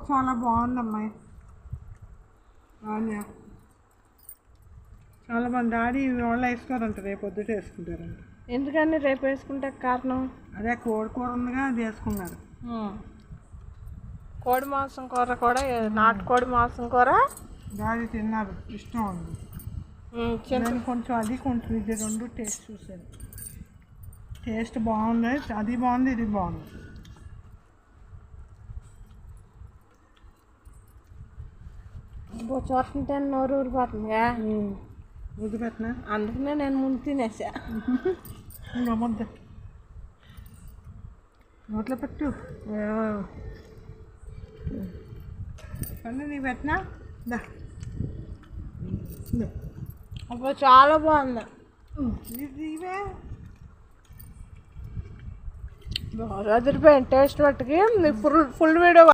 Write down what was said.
చాలా బాగుంది అమ్మాయి. బాగుంది. చాలా బాగుంది. డాడీ వాళ్ళు వేసుకోరంట, రేపు పొద్దుట వేసుకుంటారంట. ఎందుకని రేపు వేసుకుంటే కారణం? అదే కోడి కూర ఉందిగా, అది వేసుకున్నారు. కోడి మాంసం కూర కూడా, నాటుకోడి మాంసం కూర డాడీ తిన్నారు, ఇష్టం ఉంది. కొంచెం అది కొంచెం ఇది రెండు టేస్ట్ చూసాను. టేస్ట్ బాగుంది, అది బాగుంది, ఇది బాగుంది. చూస్తుంటే నోరు ఊరిపోతుందిగా. ముద్దు పెట్టినా, అందుకనే నేను ముందు తినేసా. ముద్ద నోట్లో పెట్టు. నీ పెట్టినా అప్పుడు చాలా బాగుంది. ఇవే అదిరిపోయింది టేస్ట్ మట్టుకి. Full video